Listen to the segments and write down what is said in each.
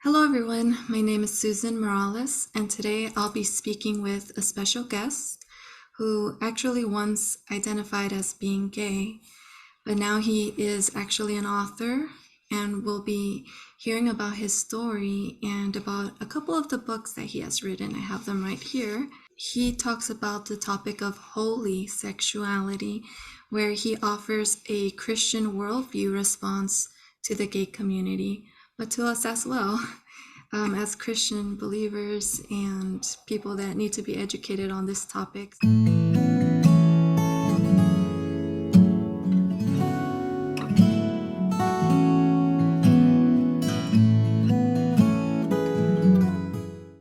Hello, everyone. My name is Susan Morales, and today I'll be speaking with a special guest who actually once identified as being gay, but now he is actually an author, and we'll be hearing about his story and about a couple of the books that he has written. I have them right here. He talks about the topic of holy sexuality, where he offers a Christian worldview response to the gay community, but to us as well, as Christian believers and people that need to be educated on this topic.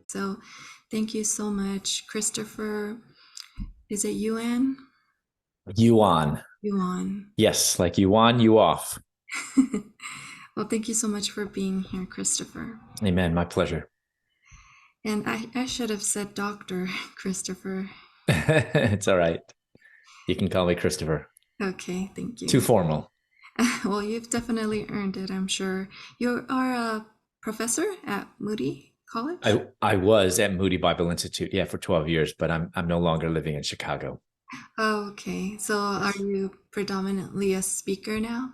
So thank you so much, Christopher. Is it Yuan? Yuan. Yuan. Yes, like Yuan, you off. Well, thank you so much for being here, Christopher. Amen. My pleasure. And I should have said Dr. Christopher. It's all right. You can call me Christopher. Okay, thank Too you. formal. Well, you've definitely earned it, I'm sure. You are a professor at Moody College? I was at Moody Bible Institute, yeah, for 12 years, but I'm no longer living in Chicago. Oh, okay. So are Yes. you predominantly a speaker now?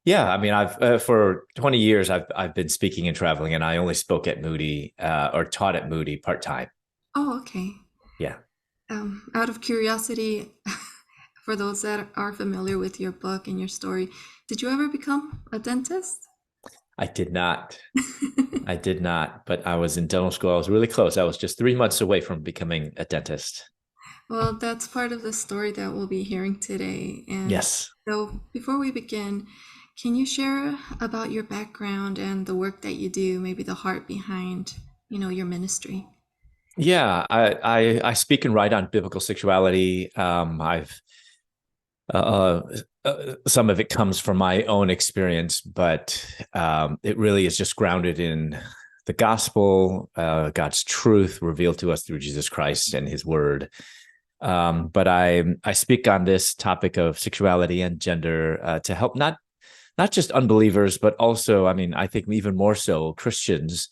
Yeah, I mean, I've for 20 years I've been speaking and traveling, and I only spoke at Moody or taught at Moody part time. Oh, okay. Yeah, Out of curiosity, for those that are familiar with your book and your story, did you ever become a dentist? I did not. I did not, but I was in dental school. I was really close. I was just 3 months away from becoming a dentist. Well, that's part of the story that we'll be hearing today. And Yes. so before we begin, can you share about your background and the work that you do, maybe the heart behind, your ministry? Yeah, I speak and write on biblical sexuality. I've uh, some of it comes from my own experience, but it really is just grounded in the gospel, God's truth revealed to us through Jesus Christ and His Word. But I speak on this topic of sexuality and gender to help not just unbelievers, but also, I mean, I think even more so Christians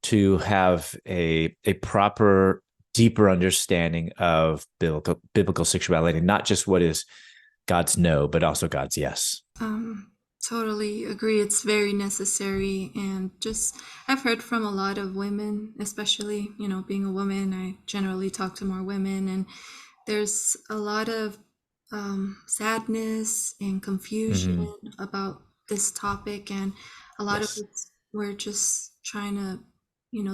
to have a proper, deeper understanding of biblical sexuality, not just what is God's no, but also God's yes. Um, totally agree. It's very necessary. And just, I've heard from a lot of women, especially, being a woman, I generally talk to more women, and there's a lot of sadness and confusion Mm-hmm. about this topic. And a lot of Yes. it's, we're just trying to,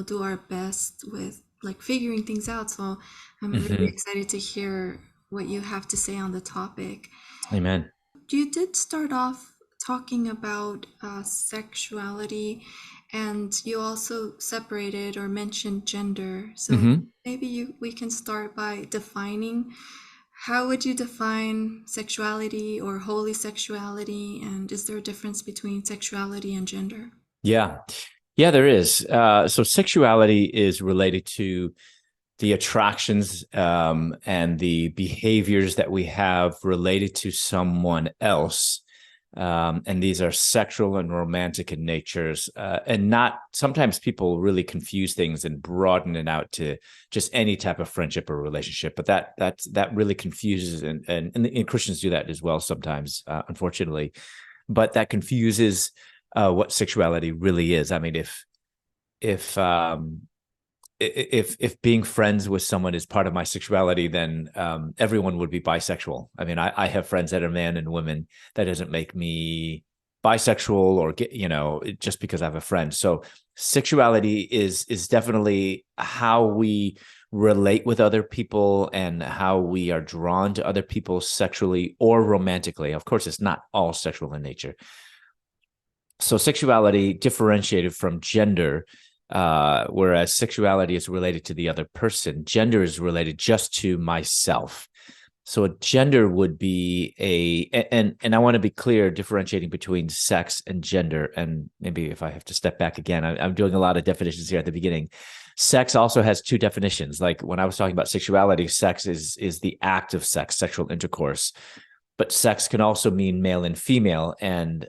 do our best with like figuring things out. So I'm really Mm-hmm. excited to hear what you have to say on the topic. Amen. You did start off talking about sexuality, and you also separated or mentioned gender. So Mm-hmm. maybe we can start by defining how would you define sexuality or holy sexuality, and is there a difference between sexuality and gender? Yeah. Yeah, there is. So sexuality is related to the attractions and the behaviors that we have related to someone else. And these are sexual and romantic in natures. And not sometimes people really confuse things and broaden it out to just any type of friendship or relationship. But that really confuses, and Christians do that as well sometimes, unfortunately. But that confuses what sexuality really is. I mean, if um, if being friends with someone is part of my sexuality, then everyone would be bisexual. I mean, I have friends that are men and women. That doesn't make me bisexual or just because I have a friend. So sexuality is definitely how we relate with other people and how we are drawn to other people sexually or romantically. Of course, it's not all sexual in nature. So sexuality differentiated from gender, whereas sexuality is related to the other person, gender is related just to myself. So a gender would be and I want to be clear, differentiating between sex and gender. And maybe if I have to step back again, I'm doing a lot of definitions here at the beginning. Sex also has two definitions. Like when I was talking about sexuality, sex is the act of sex, sexual intercourse. But sex can also mean male and female. And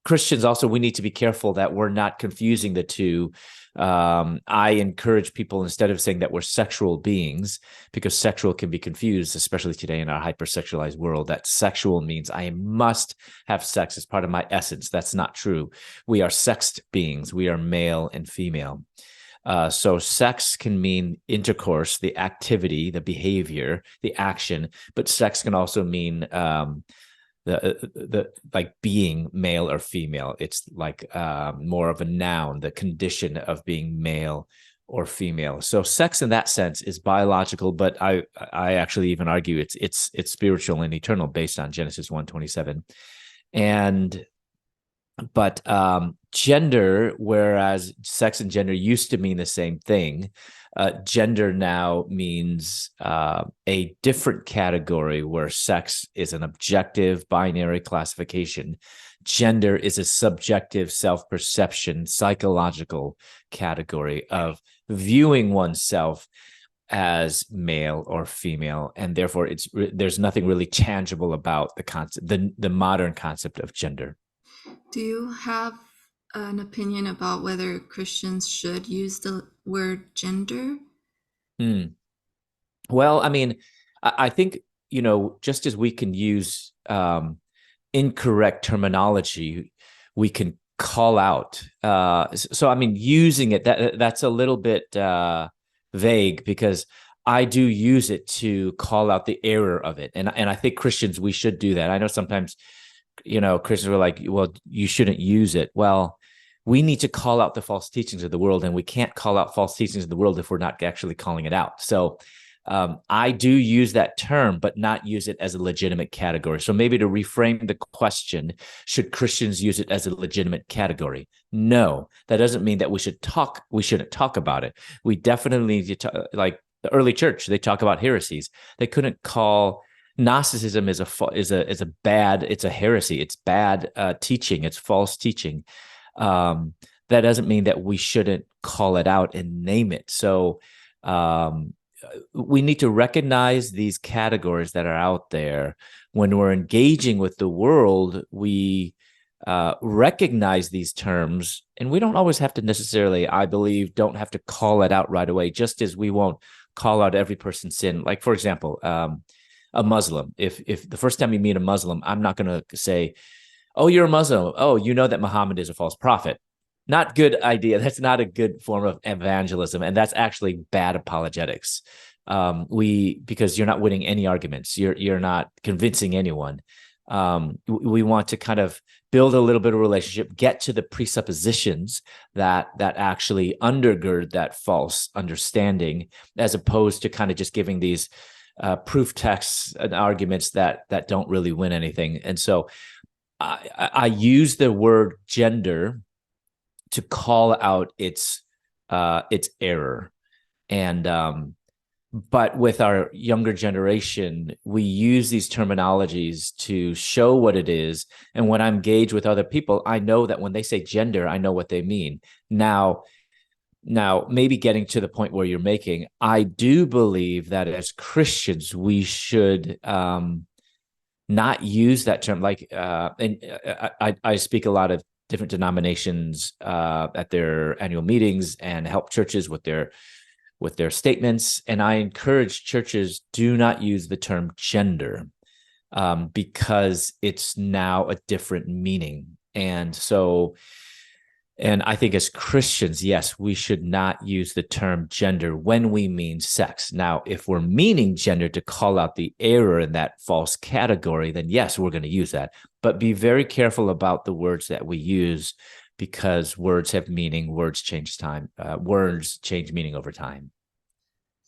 Christians also, we need to be careful that we're not confusing the two. I encourage people, instead of saying that we're sexual beings, because sexual can be confused, especially today in our hypersexualized world, that sexual means I must have sex as part of my essence. That's not true. We are sexed beings. We are male and female. So sex can mean intercourse, the activity, the behavior, the action, but sex can also mean the like being male or female. It's like more of a noun, the condition of being male or female. So sex in that sense is biological, but I actually even argue it's spiritual and eternal based on Genesis 1:27. And but gender, whereas sex and gender used to mean the same thing, gender now means a different category, where sex is an objective binary classification. Gender is a subjective self-perception, psychological category of viewing oneself as male or female, and therefore there's nothing really tangible about the concept, the modern concept of gender. Do you have an opinion about whether Christians should use the word gender? Hmm. Well, I mean, I think, just as we can use incorrect terminology, we can call out. So, I mean, using it, that's a little bit vague, because I do use it to call out the error of it. And I think Christians, we should do that. I know sometimes, Christians were like, well, you shouldn't use it. Well, we need to call out the false teachings of the world, and we can't call out false teachings of the world if we're not actually calling it out. So I do use that term, but not use it as a legitimate category. So maybe to reframe the question, should Christians use it as a legitimate category? No, that doesn't mean that we shouldn't talk about it. We definitely need to talk, like the early church, they talk about heresies. They couldn't call Gnosticism is a bad, it's a heresy. It's bad teaching. It's false teaching. That doesn't mean that we shouldn't call it out and name it. So we need to recognize these categories that are out there. When we're engaging with the world, we recognize these terms, and we don't always have to necessarily, I believe, don't have to call it out right away, just as we won't call out every person's sin. Like, for example, a Muslim. If the first time you meet a Muslim, I'm not going to say, oh, you're a Muslim. Oh, you know that Muhammad is a false prophet. Not good idea. That's not a good form of evangelism. And that's actually bad apologetics. Because you're not winning any arguments. You're not convincing anyone. We want to kind of build a little bit of relationship, get to the presuppositions that actually undergird that false understanding, as opposed to kind of just giving these proof texts and arguments that don't really win anything. And so I use the word gender to call out its error. And but with our younger generation, we use these terminologies to show what it is. And when I'm engaged with other people, I know that when they say gender, I know what they mean. Now, maybe getting to the point where you're making, I do believe that as Christians, we should not use that term. Like, and I speak a lot of different denominations at their annual meetings and help churches with their statements. And I encourage churches, do not use the term gender because it's now a different meaning. And I think as Christians, yes, we should not use the term gender when we mean sex. Now, if we're meaning gender to call out the error in that false category, then yes, we're going to use that. But be very careful about the words that we use, because words have meaning. Words change time. Words change meaning over time.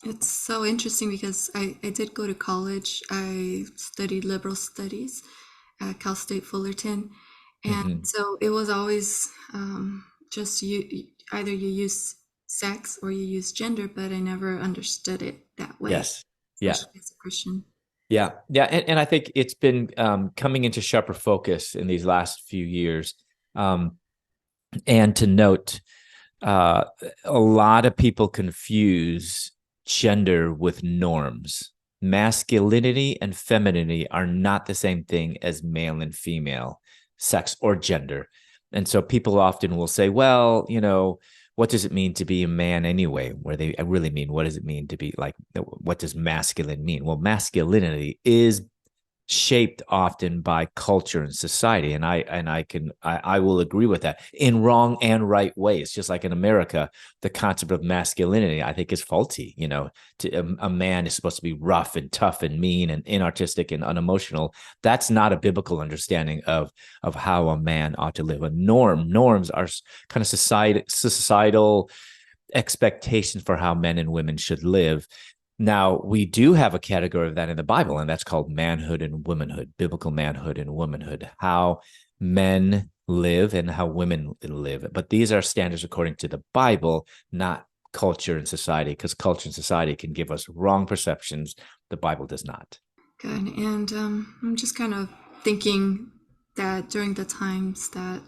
It's so interesting because I did go to college. I studied liberal studies at Cal State Fullerton. And Mm-hmm. so it was always just either you use sex or you use gender, but I never understood it that way, Yes. Yeah. especially as a Christian. Yeah. Yeah. And I think it's been coming into sharper focus in these last few years. And to note, a lot of people confuse gender with norms. Masculinity and femininity are not the same thing as male and female, sex or gender. And so people often will say, well, what does it mean to be a man anyway? Where they really mean, what does it mean to be like, what does masculine mean? Well, masculinity is shaped often by culture and society, and I will agree with that in wrong and right ways. Just like in America, the concept of masculinity I think is faulty. A man is supposed to be rough and tough and mean and inartistic and unemotional. That's not a biblical understanding of how a man ought to live. Norms are kind of societal expectations for how men and women should live. Now, we do have a category of that in the Bible, and that's called manhood and womanhood, biblical manhood and womanhood, how men live and how women live. But these are standards according to the Bible, not culture and society, because culture and society can give us wrong perceptions. The Bible does not. Good. And I'm just kind of thinking that during the times that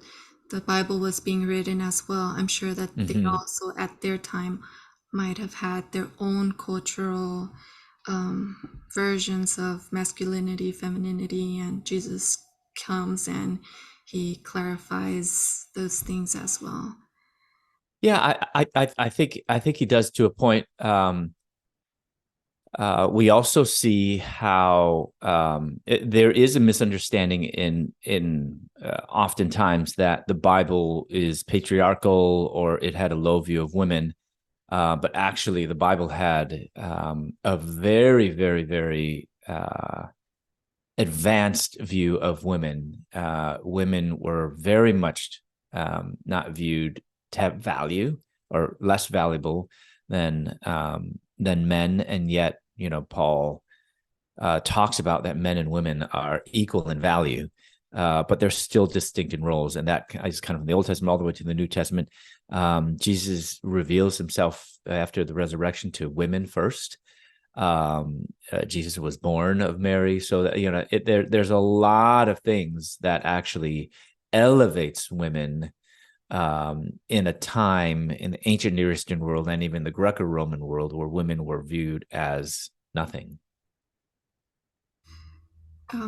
the Bible was being written as well, I'm sure that they also at their time might have had their own cultural versions of masculinity, femininity, and Jesus comes and he clarifies those things as well. Yeah, I think he does to a point. We also see how there is a misunderstanding in oftentimes that the Bible is patriarchal or it had a low view of women. But actually, the Bible had a very, very, very advanced view of women. Women were very much not viewed to have value or less valuable than men, and yet, Paul talks about that men and women are equal in value. But they're still distinct in roles, and that is kind of from the Old Testament all the way to the New Testament. Jesus reveals himself after the resurrection to women first. Jesus was born of Mary, so that there's a lot of things that actually elevates women in a time in the ancient Near Eastern world and even the Greco-Roman world where women were viewed as nothing.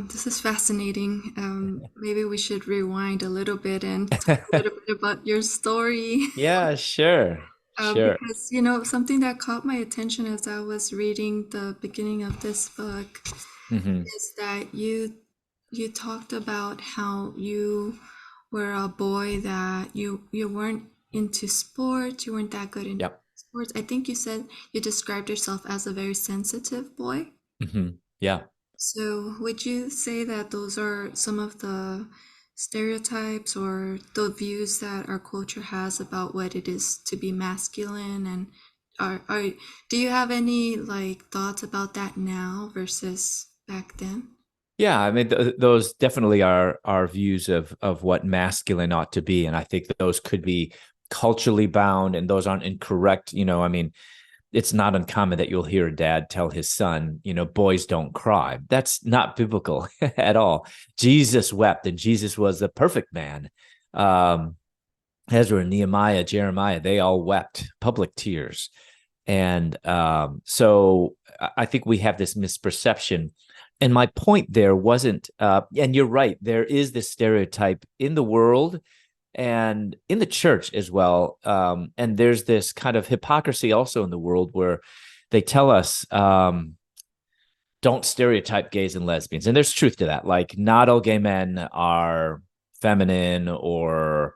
This is fascinating. Maybe we should rewind a little bit and talk a little bit about your story. Yeah, sure. Sure. Because, something that caught my attention as I was reading the beginning of this book is that you talked about how you were a boy that you weren't into sports, you weren't that good in Yep. sports. I think you said you described yourself as a very sensitive boy. Yeah. So, would you say that those are some of the stereotypes or the views that our culture has about what it is to be masculine? And are do you have any like thoughts about that now versus back then? Yeah, I mean, those definitely are our views of what masculine ought to be, and I think that those could be culturally bound, and those aren't incorrect. I mean, it's not uncommon that you'll hear a dad tell his son, boys don't cry. That's not biblical at all. Jesus wept, and Jesus was the perfect man. Ezra, Nehemiah, Jeremiah, they all wept public tears. And so I think we have this misperception. And my point there wasn't, and you're right, there is this stereotype in the world and in the church as well. And there's this kind of hypocrisy also in the world where they tell us, don't stereotype gays and lesbians. And there's truth to that. Like, not all gay men are feminine or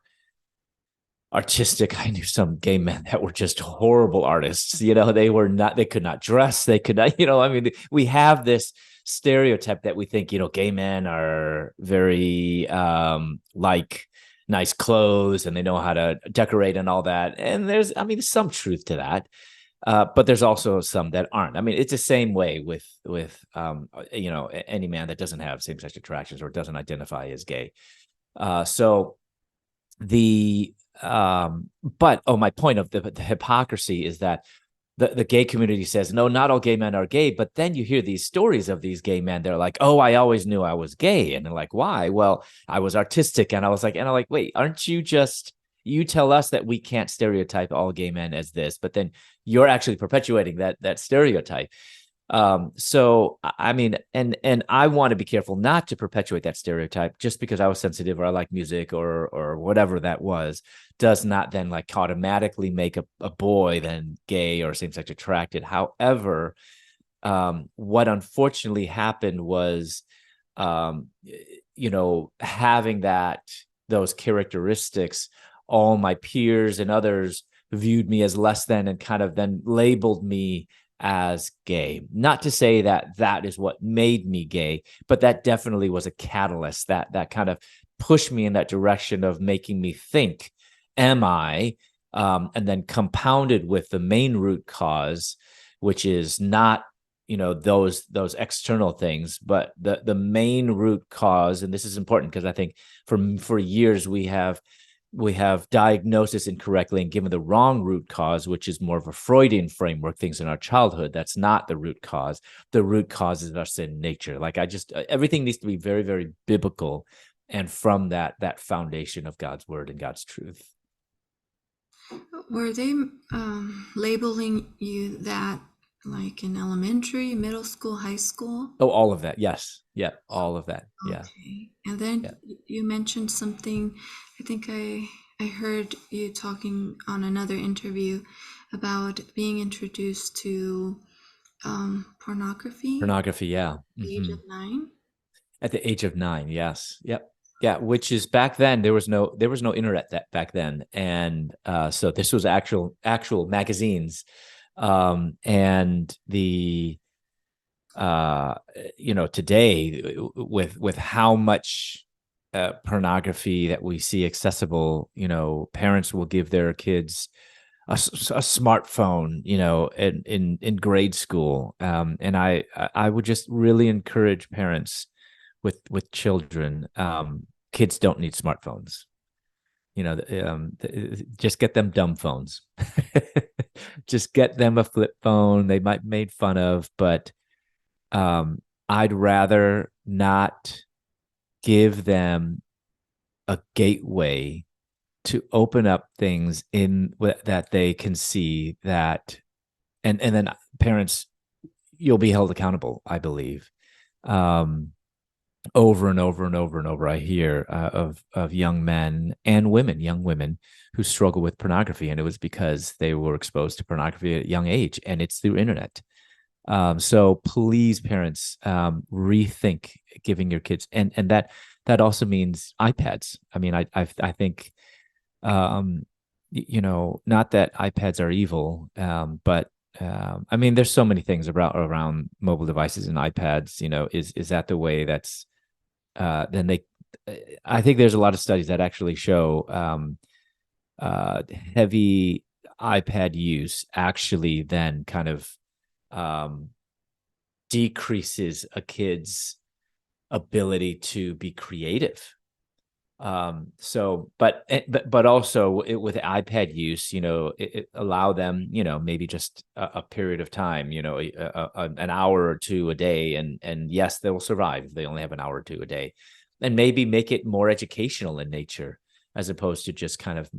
artistic. I knew some gay men that were just horrible artists. They were not, they could not dress. They could not, I mean, we have this stereotype that we think, gay men are very like nice clothes and they know how to decorate and all that. And there's some truth to that. But there's also some that aren't. I mean, it's the same way with any man that doesn't have same-sex attractions or doesn't identify as gay. So the but my point of the hypocrisy is that the gay community says, no, not all gay men are gay. But then you hear these stories of these gay men. They're like, oh, I always knew I was gay. And they're like, why? Well, I was artistic. And I was like, wait, aren't you you tell us that we can't stereotype all gay men as this, but then you're actually perpetuating that stereotype. So I mean, and I want to be careful not to perpetuate that stereotype. Just because I was sensitive or I like music or whatever that was, does not then like automatically make a boy then gay or same-sex attracted. However, what unfortunately happened was, um, having those characteristics, all my peers and others viewed me as less than and kind of then labeled me as gay. Not to say that that is what made me gay, but that definitely was a catalyst that kind of pushed me in that direction of making me think, am I? And then compounded with the main root cause, which is not those external things, but the main root cause. And this is important because I think for years we have diagnosis incorrectly and given the wrong root cause, which is more of a Freudian framework, things in our childhood. That's not the root cause. The root cause is our sin nature. Like everything needs to be very, very biblical, and from that foundation of God's word and God's truth. Were they labeling you that like in elementary, middle school, high school? Oh, all of that. Yes. Yeah. All of that. Yeah. Okay. And then Yeah. you mentioned something, I think I heard you talking on another interview about being introduced to pornography Pornography. Yeah. at the age of 9. At the age of 9. Yes. Yep. Yeah. Which is back then there was no internet back then. And so this was actual magazines. And today with how much pornography that we see accessible, parents will give their kids a smartphone, in grade school. And I would just really encourage parents with children. Kids don't need smartphones. Just get them dumb phones. Just get them a flip phone. They might be made fun of, but I'd rather not give them a gateway to open up things in that they can see that, and then parents, you'll be held accountable, I believe. Over and over and over and over, I hear of young men and young women who struggle with pornography, and it was because they were exposed to pornography at a young age, and it's through internet. So please, parents, rethink giving your kids, and that also means iPads. I mean, I think, not that iPads are evil, but I mean, there's so many things around mobile devices and iPads. Is that the way that's then they? I think there's a lot of studies that actually show heavy iPad use actually then kind of um, decreases a kid's ability to be creative. But also with iPad use, it allow them, maybe just a period of time, an hour or two a day, and yes, they will survive if they only have an hour or two a day, and maybe make it more educational in nature as opposed to just kind of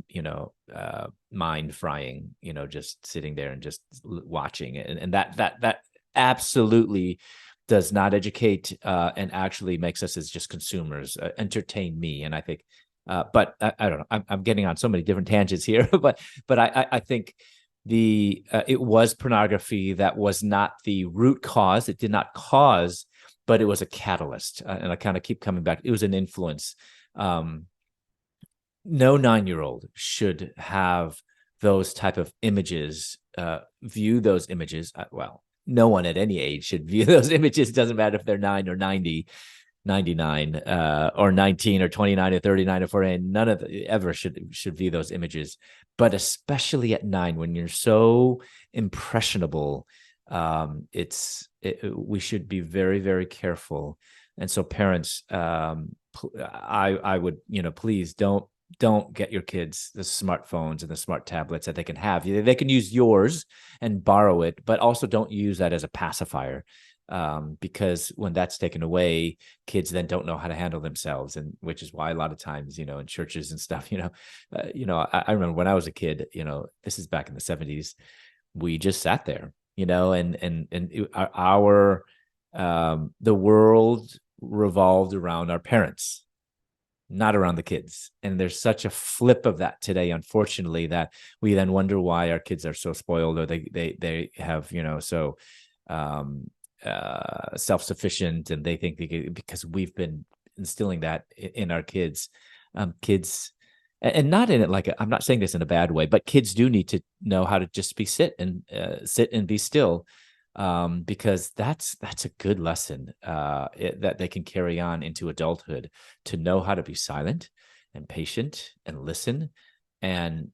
mind frying, just sitting there and just watching it, and that absolutely does not educate, and actually makes us as just consumers, entertain me. And I think, but I don't know, I'm getting on so many different tangents here, but I think it was pornography that was not the root cause. It did not cause, but it was a catalyst. And I kind of keep coming back. It was an influence. No 9-year-old should have those type of images, view those images. Well, no one at any age should view those images. It doesn't matter if they're 9 or 90, 99, or 19 or 29 or 39 or 40. None of ever should view those images. But especially at 9, when you're so impressionable, we should be very, very careful. And so parents, I would, please don't get your kids the smartphones and the smart tablets that they can have. They can use yours and borrow it, but also don't use that as a pacifier, because when that's taken away, kids then don't know how to handle themselves, and which is why a lot of times, in churches and stuff, I remember when I was a kid, this is back in the 70s, we just sat there. our the world revolved around our parents, not around the kids. And there's such a flip of that today, unfortunately, that we then wonder why our kids are so spoiled, or they have, so um, self-sufficient, and they think because we've been instilling that in our kids. And not in it like I'm not saying this in a bad way, but kids do need to know how to just sit and be still, because that's a good lesson that they can carry on into adulthood, to know how to be silent and patient and listen, and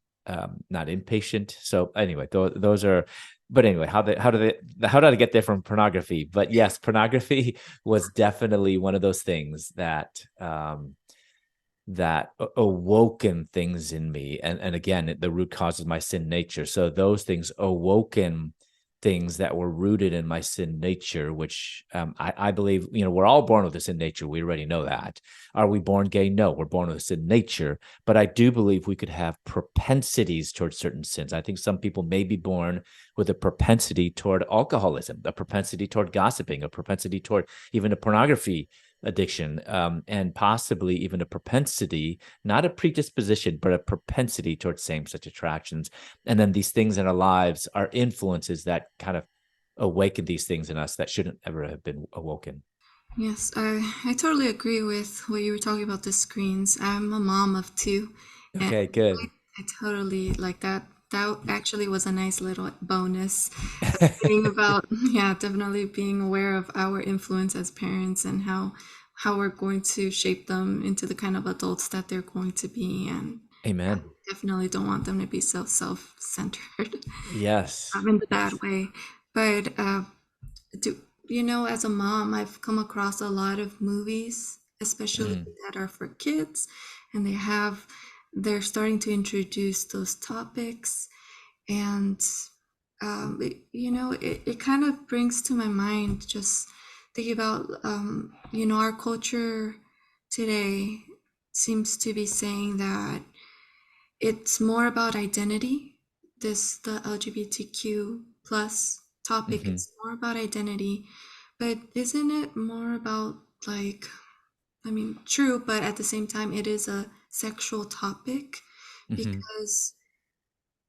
not impatient. So anyway, those are. But anyway, how did I get there from pornography? But yes, pornography was definitely one of those things that awoken things in me, and again, the root cause is my sin nature. So those things awoken things that were rooted in my sin nature, which I believe, we're all born with a sin nature. We already know that. Are we born gay? No, we're born with a sin nature. But I do believe we could have propensities towards certain sins. I think some people may be born with a propensity toward alcoholism, a propensity toward gossiping, a propensity toward even a pornography addiction, and possibly even a propensity, not a predisposition, but a propensity towards same-sex attractions. And then these things in our lives are influences that kind of awaken these things in us that shouldn't ever have been awoken. Yes, I totally agree with what you were talking about the screens. I'm a mom of two, and Okay, good. I totally like that. That actually was a nice little bonus. Being about, yeah, definitely being aware of our influence as parents and how we're going to shape them into the kind of adults that they're going to be, and Amen. definitely don't want them to be so self-centered Yes. in the bad Yes. way. But do as a mom, I've come across a lot of movies, especially Mm, that are for kids, and they're starting to introduce those topics, and it kind of brings to my mind just thinking about our culture today seems to be saying that it's more about identity. The LGBTQ plus topic, hmm it's more about identity, but isn't it more about, like, I mean, true, but at the same time it is a sexual topic, hmm because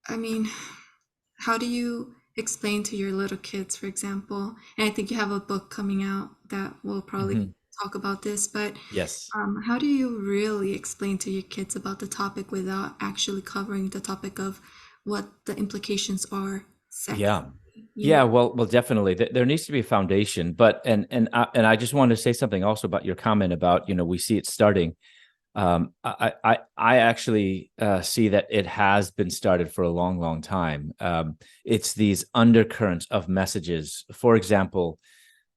I mean, how do you explain to your little kids, for example? And I think you have a book coming out that will probably hmm talk about this, but Yes. how do you really explain to your kids about the topic without actually covering the topic of what the implications are Yeah. sexually? Yeah, well, definitely. There needs to be a foundation, but and I just wanted to say something also about your comment about, we see it starting. I actually see that it has been started for a long, long time. It's these undercurrents of messages. For example,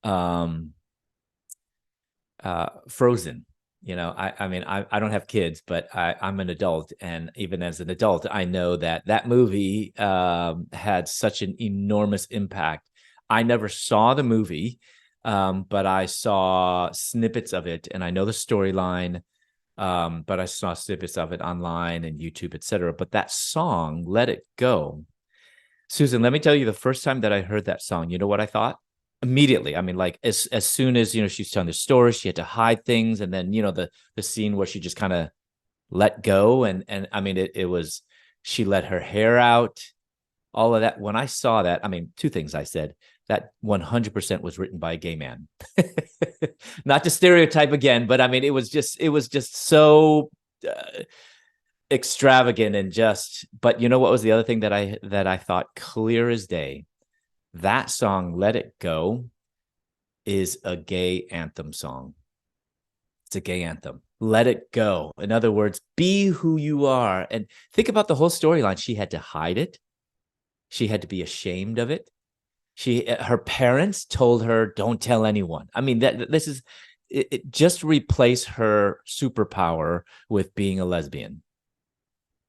um, Frozen. I mean, I don't have kids, but I'm an adult, and even as an adult, I know that movie had such an enormous impact. I never saw the movie, but I saw snippets of it, and I know the storyline. But I saw snippets of it online and YouTube, etc. But that song, "Let It Go," Susan, let me tell you, the first time that I heard that song, you know what I thought? Immediately. I mean, like as soon as she's telling the story, she had to hide things, and then the scene where she just kind of let go, and I mean it was, she let her hair out, all of that. When I saw that, I mean, two things I said: that 100% was written by a gay man. Not to stereotype again, but I mean, it was just so extravagant and just. But you know what was the other thing that I thought clear as day? That song, "Let It Go," is a gay anthem song. It's a gay anthem. Let it go. In other words, be who you are. And think about the whole storyline. She had to hide it. She had to be ashamed of it. Her parents told her, "Don't tell anyone." I mean, that this is it just replace her superpower with being a lesbian.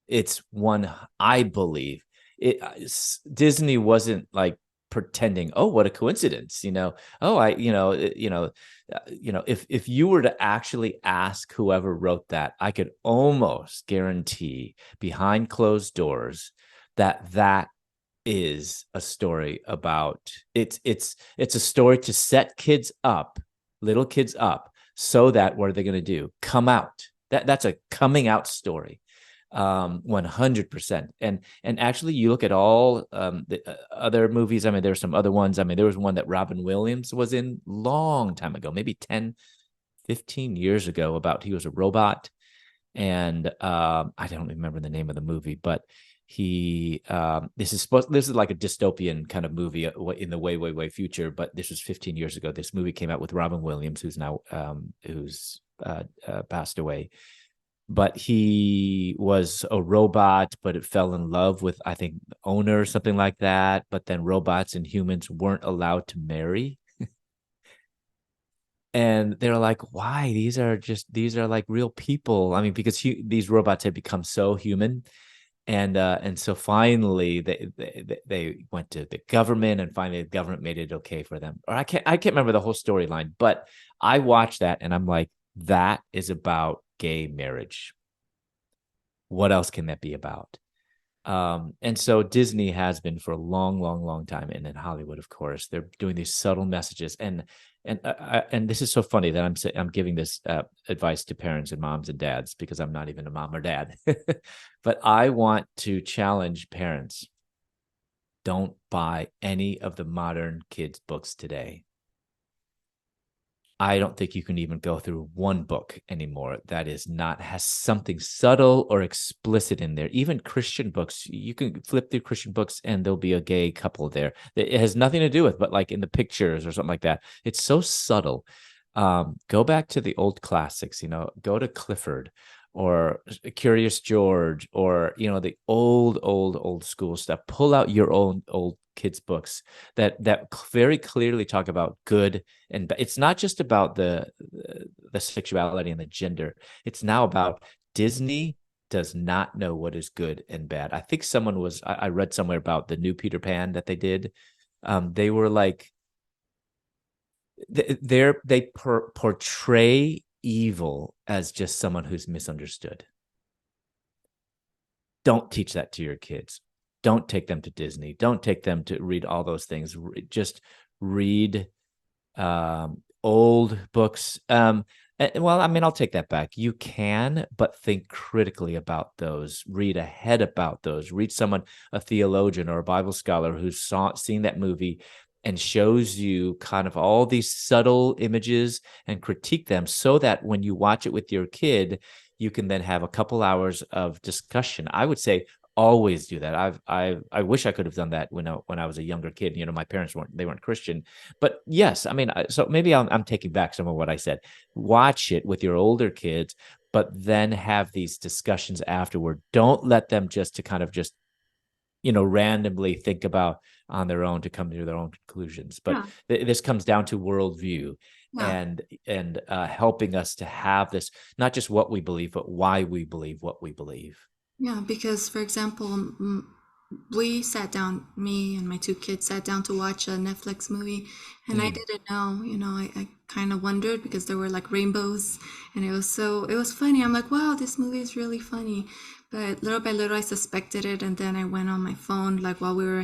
It's one, I believe. Disney wasn't like pretending, "Oh, what a coincidence," "Oh, if you were to actually ask whoever wrote that, I could almost guarantee behind closed doors that is a story about it's a story to set kids up, little kids up, so that what are they going to do? Come out. That's a coming out story. 100%. And actually, you look at all the other movies. I mean, there's some other ones. I mean, there was one that Robin Williams was in long time ago, maybe 10, 15 years ago, about he was a robot. And I don't remember the name of the movie, but this is like a dystopian kind of movie in the way future. But this was 15 years ago. This movie came out with Robin Williams, who's now who's passed away. But he was a robot, but it fell in love with, I think, the owner or something like that. But then robots and humans weren't allowed to marry. And they're like, why? These are like real people. I mean, because these robots had become so human. And so finally they went to the government, and finally the government made it okay for them. Or I can't remember the whole storyline, but I watched that and I'm like, that is about gay marriage. What else can that be about? And so Disney has been for a long time, and in Hollywood, of course, they're doing these subtle messages. And this is so funny that I'm giving this advice to parents and moms and dads, because I'm not even a mom or dad. But I want to challenge parents: don't buy any of the modern kids' books today. I don't think you can even go through one book anymore that has something subtle or explicit in there. Even Christian books, you can flip through Christian books and there'll be a gay couple there. It has nothing to do with, but like in the pictures or something like that. It's so subtle. Go back to the old classics, go to Clifford or Curious George, or the old school stuff. Pull out your own old kids books that very clearly talk about good and it's not just about the sexuality and the gender. It's now about Disney does not know what is good and bad. I think I read somewhere about the new Peter Pan that they did. They were like, they portray evil as just someone who's misunderstood. Don't teach that to your kids. Don't take them to Disney. Don't take them to read all those things. Just read old books. Well, I mean, I'll take that back. You can, but think critically about those. Read ahead about those. Read someone, a theologian or a Bible scholar who's seen that movie and shows you kind of all these subtle images and critique them, so that when you watch it with your kid, you can then have a couple hours of discussion. I would say always do that. I wish I could have done that when I was a younger kid. My parents weren't Christian, but yes, I mean, so maybe I'm taking back some of what I said. Watch it with your older kids, but then have these discussions afterward. Don't let them just randomly think about on their own to come to their own conclusions. But Yeah. this comes down to worldview Yeah. and helping us to have this, not just what we believe, but why we believe what we believe. Yeah, because for example, we sat down, me and my two kids sat down to watch a Netflix movie, and I Mm. didn't know, I kind of wondered because there were like rainbows, and it was funny. I'm like, wow, this movie is really funny. But little by little, I suspected it, and then I went on my phone, like while we were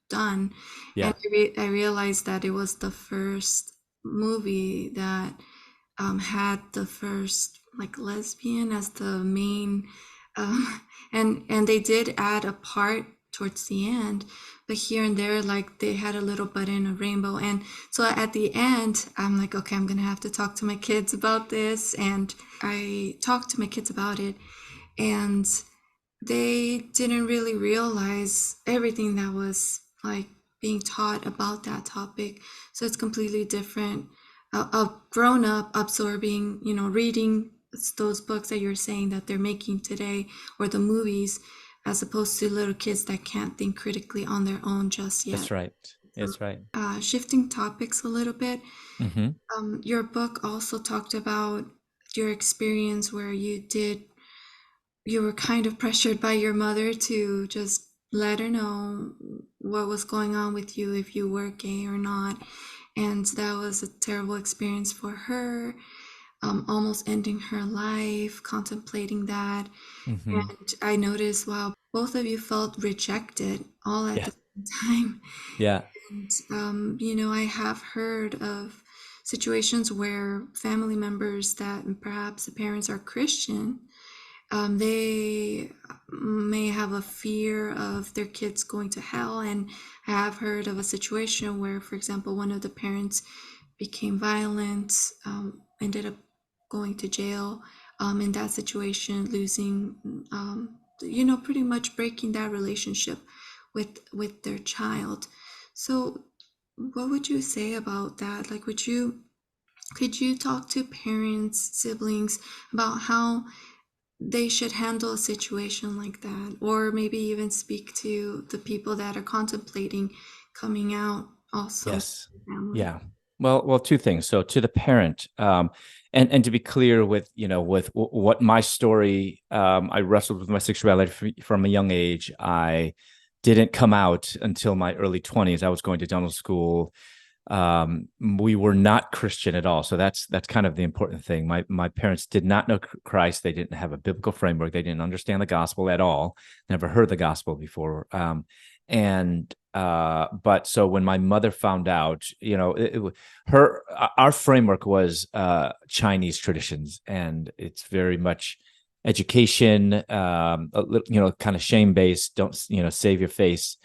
done, and Yeah. I realized that it was the first movie that had the first like lesbian as the main, um, and they did add a part towards the end, but here and there like they had a little button, a rainbow, and so at the end I'm like, okay, I'm gonna have to talk to my kids about this, and I talked to my kids about it, and they didn't really realize everything that was like being taught about that topic. So it's completely different. A grown up absorbing, reading those books that you're saying that they're making today, or the movies, as opposed to little kids that can't think critically on their own just yet. That's right. So, That's right. shifting topics a little bit, Mm-hmm. your book also talked about your experience where you were kind of pressured by your mother to just let her know what was going on with you, if you were gay or not. And that was a terrible experience for her, almost ending her life, contemplating that. Mm-hmm. And I noticed, wow, both of you felt rejected all at Yeah. the same time. Yeah. And, I have heard of situations where family members that perhaps the parents are Christian, they may have a fear of their kids going to hell. And I have heard of a situation where, for example, one of the parents became violent, ended up going to jail, in that situation, losing, pretty much breaking that relationship with their child. So, what would you say about that? Like, could you talk to parents, siblings about how they should handle a situation like that, or maybe even speak to the people that are contemplating coming out also Yes. family? Yeah. Well, two things. So to the parent, and to be clear with, with what my story, I wrestled with my sexuality from a young age. I didn't come out until my early 20s. I was going to dental school. We were not Christian at all. So that's kind of the important thing. My parents did not know Christ. They didn't have a biblical framework. They didn't understand the gospel at all. Never heard the gospel before. But so when my mother found out, our framework was Chinese traditions, and it's very much education, kind of shame based. Don't save your face.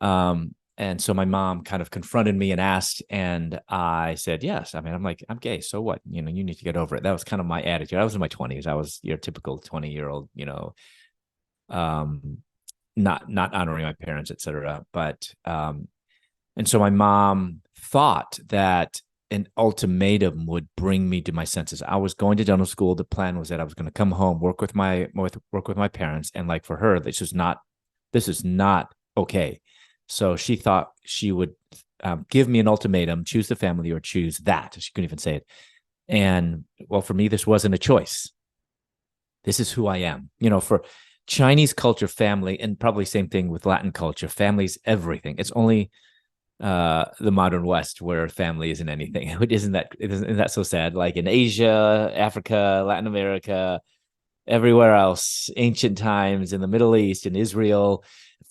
And so my mom kind of confronted me and asked, and I said yes. I mean, I'm like, I'm gay, so what? You need to get over it. That was kind of my attitude. I was in my 20s. I was your typical 20-year-old, um, not honoring my parents, etc. But and so my mom thought that an ultimatum would bring me to my senses. I was going to dental school. The plan was that I was going to come home, work with my parents, and like for her, this is not okay. So she thought she would give me an ultimatum: choose the family or choose that. She couldn't even say it. And well, for me, this wasn't a choice. This is who I am. For Chinese culture, family, and probably same thing with Latin culture, family's everything. It's only the modern West where family isn't anything. Isn't that so sad? Like in Asia, Africa, Latin America, everywhere else, ancient times, in the Middle East, in Israel,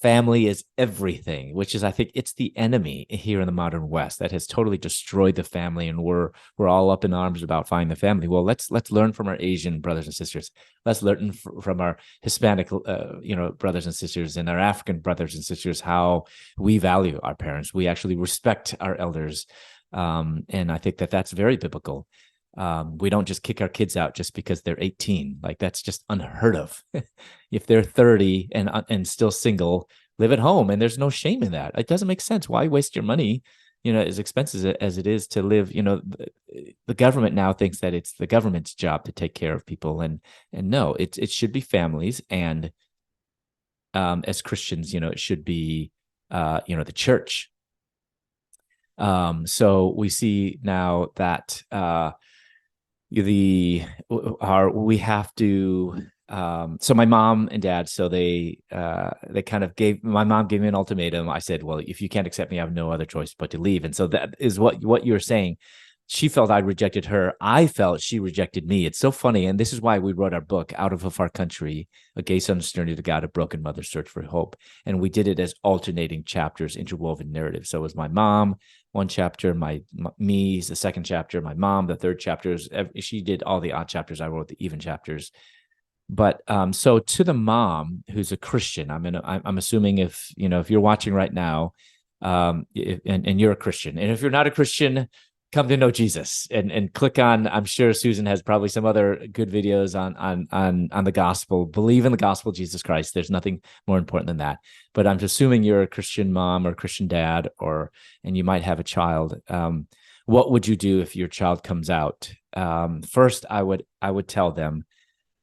family is everything, which is, I think, it's the enemy here in the modern West that has totally destroyed the family, and we're all up in arms about finding the family. Well, let's learn from our Asian brothers and sisters. Let's learn from our Hispanic, brothers and sisters, and our African brothers and sisters, how we value our parents. We actually respect our elders, and I think that that's very biblical. We don't just kick our kids out just because they're 18. Like, that's just unheard of. If they're 30 and still single, live at home, and there's no shame in that. It doesn't make sense. Why waste your money? As expensive as it is to live. The government now thinks that it's the government's job to take care of people, and no, it should be families. And as Christians, it should be the church. So we see now that we have to so my mom and dad, so they kind of my mom gave me an ultimatum. I said, well, if you can't accept me, I have no other choice but to leave. And so that is what you're saying. She felt I rejected her. I felt she rejected me. It's so funny. And this is why we wrote our book, Out of a Far Country, A Gay Son's Journey to God, A Broken Mother's Search for Hope. And we did it as alternating chapters, interwoven narrative. So it was my mom, one chapter, me's the second chapter, my mom, the third chapters. She did all the odd chapters. I wrote the even chapters. But so to the mom who's a Christian, I'm assuming if you're watching right now, and you're a Christian, and if you're not a Christian, come to know Jesus and click on. I'm sure Susan has probably some other good videos on the gospel. Believe in the gospel of Jesus Christ. There's nothing more important than that. But I'm assuming you're a Christian mom or a Christian dad, and you might have a child. What would you do if your child comes out? First, I would tell them,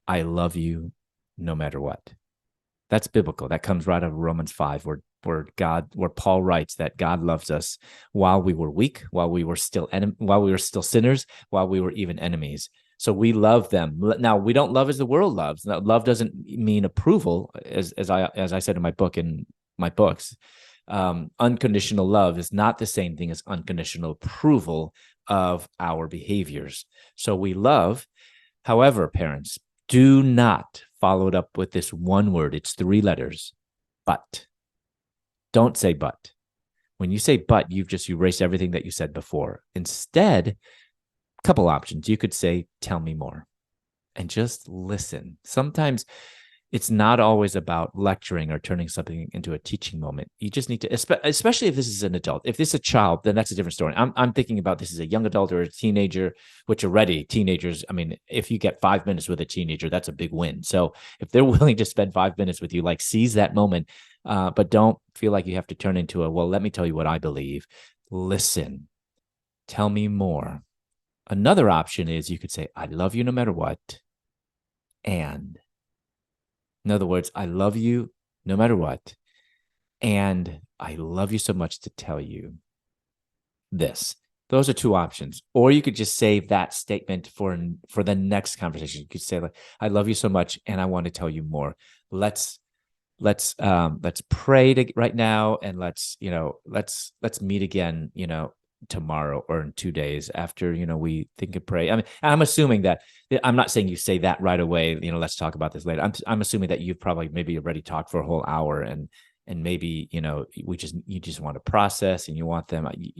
I love you no matter what. That's biblical. That comes right out of Romans 5, where Paul writes that God loves us while we were weak, while we were still sinners, while we were even enemies. So we love them. Now, we don't love as the world loves. Now, love doesn't mean approval, as I said in my book, in my books. Unconditional love is not the same thing as unconditional approval of our behaviors. So we love. However, parents, do not follow it up with this one word. It's 3 letters, but. Don't say but. When you say but, you've just erased everything that you said before. Instead, a couple options. You could say, tell me more, and just listen. Sometimes it's not always about lecturing or turning something into a teaching moment. You just need to, especially if this is an adult. If this is a child, then that's a different story. I'm thinking about this as a young adult or a teenager, which already teenagers, I mean, if you get 5 minutes with a teenager, that's a big win. So if they're willing to spend 5 minutes with you, like seize that moment, but don't feel like you have to turn into well, let me tell you what I believe. Listen, tell me more. Another option is you could say, I love you no matter what. And in other words, I love you no matter what. And I love you so much to tell you this. Those are two options. Or you could just save that statement for the next conversation. You could say, like, I love you so much and I want to tell you more. Let's pray right now, and let's meet again, tomorrow or in 2 days after, we think and pray. I mean, I'm assuming that, I'm not saying you say that right away, let's talk about this later. I'm assuming that you've probably maybe already talked for a whole hour, and maybe, you just want to process, and you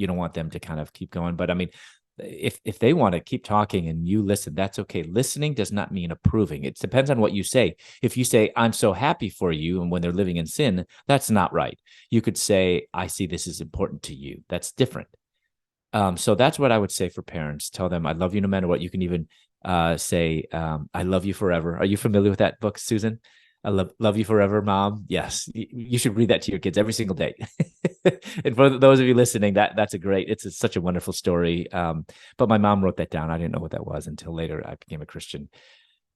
don't want them to kind of keep going. But I mean, if they want to keep talking and you listen, that's okay. Listening does not mean approving. It depends on what you say. If you say, I'm so happy for you, and when they're living in sin, that's not right. You could say, I see this is important to you. That's different. So that's what I would say for parents. Tell them, I love you no matter what. You can even say, I love you forever. Are you familiar with that book, Susan? I love you forever, Mom. Yes, you should read that to your kids every single day. And for those of you listening, that's it's such a wonderful story. But my mom wrote that down. I didn't know what that was until later I became a Christian.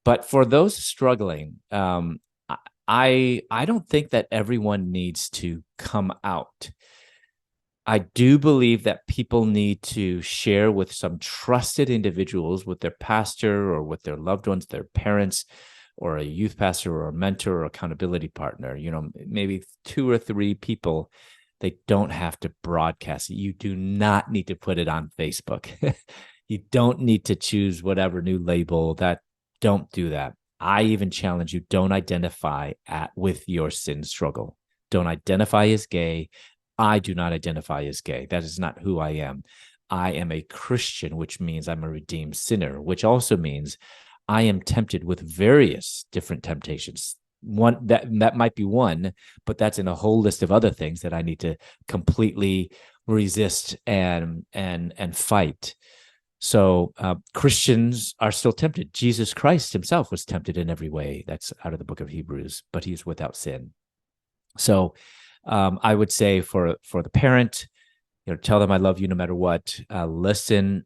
But for those struggling, I don't think that everyone needs to come out. I do believe that people need to share with some trusted individuals, with their pastor or with their loved ones, their parents, or a youth pastor or a mentor or accountability partner, maybe 2 or 3 people. They don't have to broadcast it. You do not need to put it on Facebook. You don't need to choose whatever new label. Don't do that. I even challenge you, don't identify with your sin struggle. Don't identify as gay. I do not identify as gay. That is not who I am. I am a Christian, which means I'm a redeemed sinner, which also means I am tempted with various different temptations. One that might be one, but that's in a whole list of other things that I need to completely resist and fight. So Christians are still tempted. Jesus Christ himself was tempted in every way. That's out of the book of Hebrews, but he's without sin. So I would say for the parent, tell them I love you no matter what. Listen,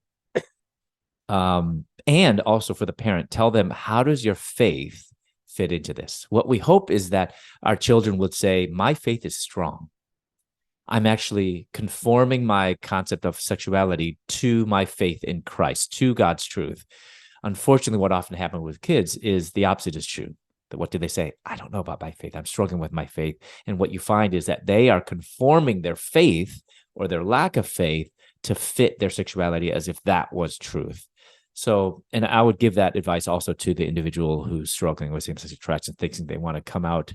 and also for the parent, tell them, how does your faith fit into this? What we hope is that our children would say, my faith is strong. I'm actually conforming my concept of sexuality to my faith in Christ, to God's truth. Unfortunately, what often happens with kids is the opposite is true. What do they say? I don't know about my faith. I'm struggling with my faith. And what you find is that they are conforming their faith or their lack of faith to fit their sexuality as if that was truth. So, and I would give that advice also to the individual who's struggling with same-sex attraction, thinking they want to come out.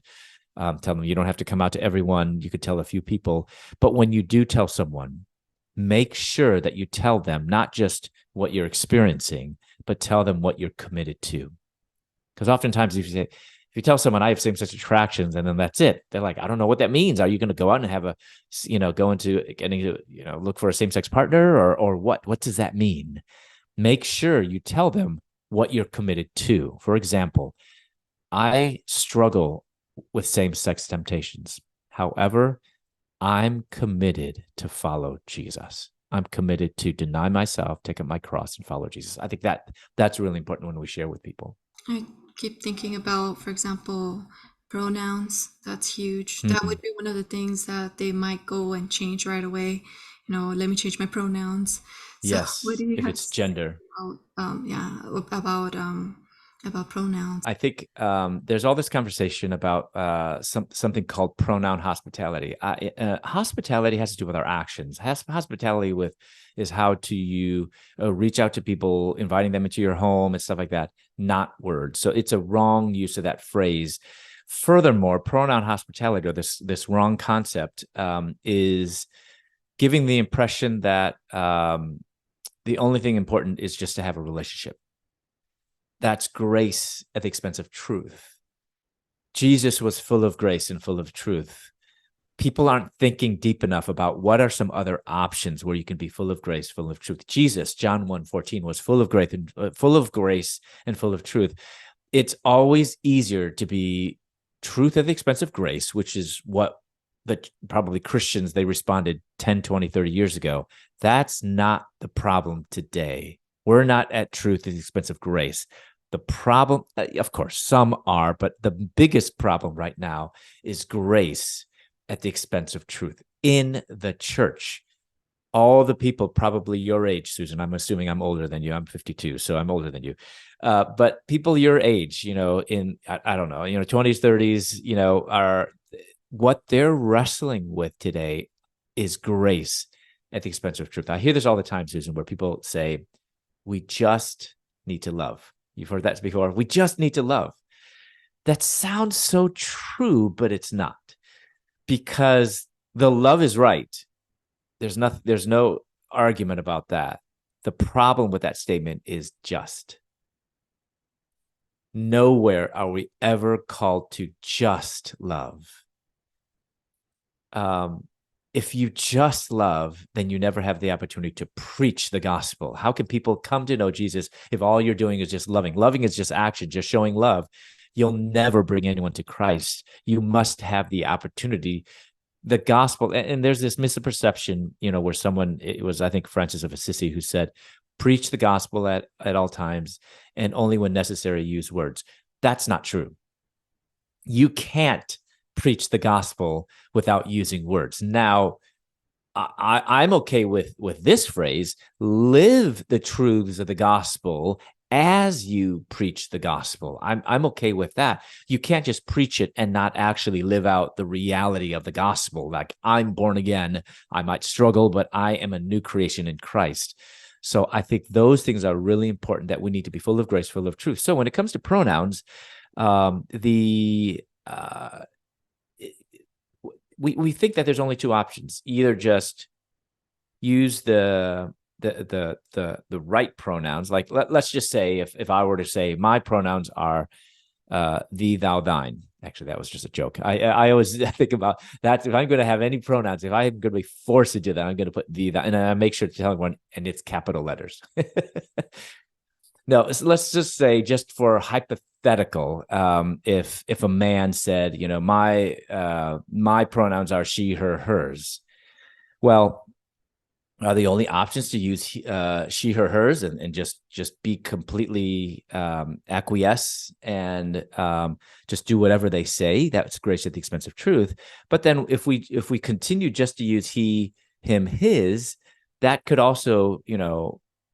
Tell them you don't have to come out to everyone. You could tell a few people. But when you do tell someone, make sure that you tell them not just what you're experiencing, but tell them what you're committed to. Because oftentimes if you tell someone I have same-sex attractions and then that's it, they're like, I don't know what that means. Are you going to go out and have look for a same-sex partner or what? What does that mean? Make sure you tell them what you're committed to. For example, I struggle with same-sex temptations. However, I'm committed to follow Jesus. I'm committed to deny myself, take up my cross, and follow Jesus. I think that's really important when we share with people. I keep thinking about, for example, pronouns. That's huge. That would be one of the things that they might go and change right away. Let me change my pronouns. So Yes, what do you if have it's to say gender. about pronouns? I think there's all this conversation about something called pronoun hospitality. Hospitality has to do with our actions. Hospitality is how to you reach out to people, inviting them into your home and stuff like that, not words. So it's a wrong use of that phrase Furthermore, pronoun hospitality, or this wrong concept, is giving the impression that the only thing important is just to have a relationship. That's grace at the expense of truth. Jesus was full of grace and full of truth. People aren't thinking deep enough about what are some other options where you can be full of grace, full of truth. Jesus, John 1:14, was full of grace and full of truth. It's always easier to be truth at the expense of grace, which is what probably Christians, they responded 10, 20, 30 years ago. That's not the problem today. We're not at truth at the expense of grace. The problem, of course, some are, but the biggest problem right now is grace at the expense of truth in the church. All the people probably your age, Susan, I'm assuming I'm older than you. I'm 52, so I'm older than you. But people your age, in, I don't know, 20s, 30s, are what they're wrestling with today is grace at the expense of truth. I hear this all the time, Susan, where people say, we just need to love. You've heard that before. We just need to love. That sounds so true, but it's not, because the love is right. There's no argument about that. The problem with that statement is just. Nowhere are we ever called to just love. If you just love, then you never have the opportunity to preach the gospel. How can people come to know Jesus if all you're doing is just loving? Loving is just action, just showing love. You'll never bring anyone to Christ. You must have the opportunity. The gospel, and there's this misperception, where someone, it was, I think, Francis of Assisi, who said, preach the gospel at all times, and only when necessary use words. That's not true. You can't preach the gospel without using words. Now, I'm okay with this phrase: live the truths of the gospel as you preach the gospel. I'm okay with that. You can't just preach it and not actually live out the reality of the gospel. Like, I'm born again. I might struggle, but I am a new creation in Christ. So I think those things are really important, that we need to be full of grace, full of truth. So when it comes to pronouns, we think that there's only two options: either just use the right pronouns. Like, let's just say, if I were to say my pronouns are thee, thou, thine. Actually, that was just a joke. I always think about that. If I'm going to have any pronouns, if I'm going to be forced to do that, I'm going to put thee, thou, and I make sure to tell everyone, and it's capital letters. No, so let's just say, just for hypothetical, if a man said, my pronouns are she, her, hers. Well, are the only options to use she, her, hers, and just be completely acquiesce and just do whatever they say? That's grace at the expense of truth. But then if we continue just to use he, him, his, that could also,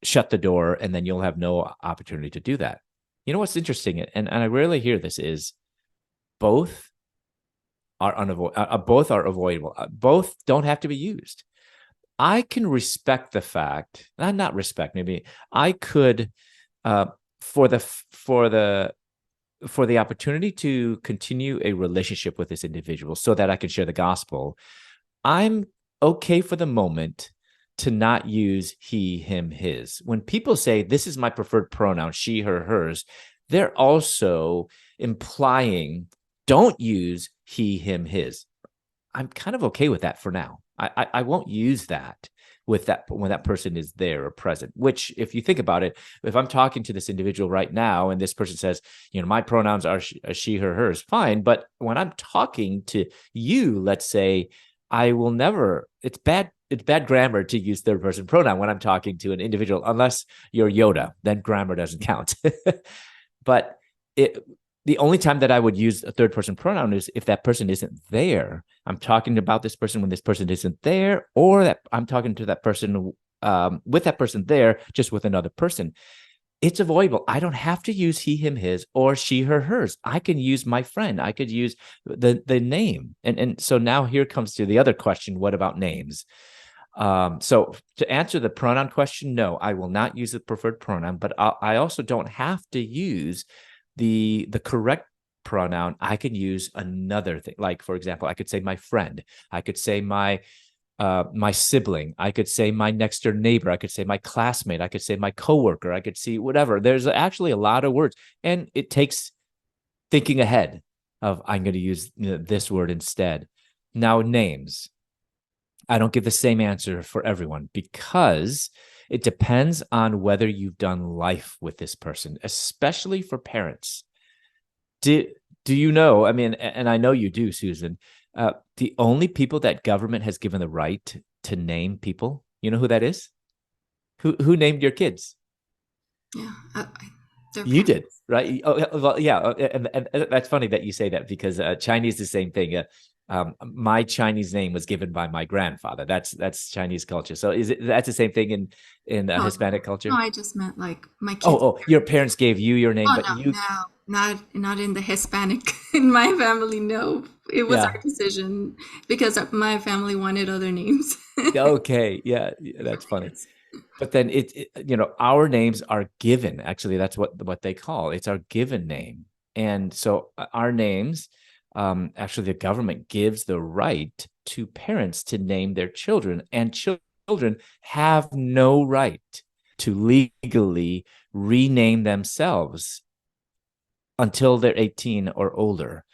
shut the door, and then you'll have no opportunity to do that. What's interesting, and I rarely hear this, is both are both are avoidable. Both don't have to be used. I can respect the fact, not respect, maybe I could, for the opportunity to continue a relationship with this individual so that I can share the gospel, I'm okay for the moment to not use he, him, his. When people say, this is my preferred pronoun, she, her, hers, they're also implying, don't use he, him, his. I'm kind of okay with that for now. I won't use that with that when that person is there or present. Which, if you think about it, if I'm talking to this individual right now and this person says, my pronouns are she, her, hers, fine. But when I'm talking to you, let's say, I will never. It's bad grammar to use third person pronoun when I'm talking to an individual, unless you're Yoda. Then grammar doesn't count. But the only time that I would use a third person pronoun is if that person isn't there. I'm talking about this person when this person isn't there, or that I'm talking to that person with that person there, just with another person. It's avoidable. I don't have to use he, him, his, or she, her, hers. I can use my friend. I could use the name. And so now here comes to the other question: what about names? So to answer the pronoun question, no, I will not use the preferred pronoun, but I also don't have to use the correct pronoun, I could use another thing. Like, for example, I could say my friend. I could say my sibling. I could say my next door neighbor. I could say my classmate. I could say my coworker. I could see whatever. There's actually a lot of words, and it takes thinking ahead of I'm going to use this word instead. Now, names. I don't give the same answer for everyone because it depends on whether you've done life with this person, especially for parents. Do you know? I mean, and I know you do, Susan. The only people that government has given the right to name people, you know who that is? Who named your kids? Yeah, their You did, parents. right? Oh, well, yeah, and that's funny that you say that because Chinese the same thing. My Chinese name was given by my grandfather. That's Chinese culture. So that's the same thing in No, Hispanic no, culture? I just meant like my Oh, kids' oh, your parents. parents gave you your name, Oh but no, you, no, not in the Hispanic in my family. No, it was yeah, our decision because my family wanted other names. okay, yeah, that's funny. Yes. But then our names are given. Actually, that's what they call it's our given name. And so our names, actually, the government gives the right to parents to name their children, and children have no right to legally rename themselves until they're 18 or older.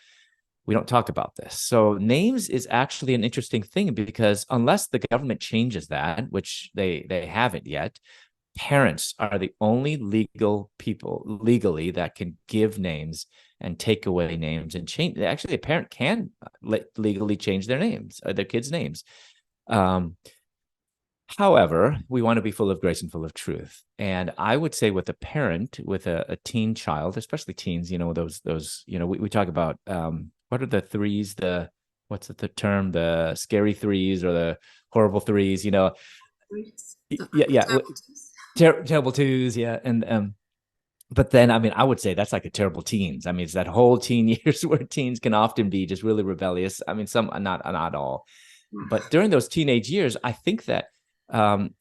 We don't talk about this. So names is actually an interesting thing because unless the government changes that, which they haven't yet, parents are the only legal people legally that can give names and take away names and change. Actually, a parent can legally change their names, their kids' names. Um, However, we want to be full of grace and full of truth. And I would say with a parent, with a teen child, especially teens, those, we talk about what are the threes, what's the term, the scary threes or the horrible threes, The yeah, yeah, terrible twos. terrible twos, yeah. And but then I mean, I would say that's like a terrible teens. I mean, it's that whole teen years where teens can often be just really rebellious. I mean, some not all, but during those teenage years, I think that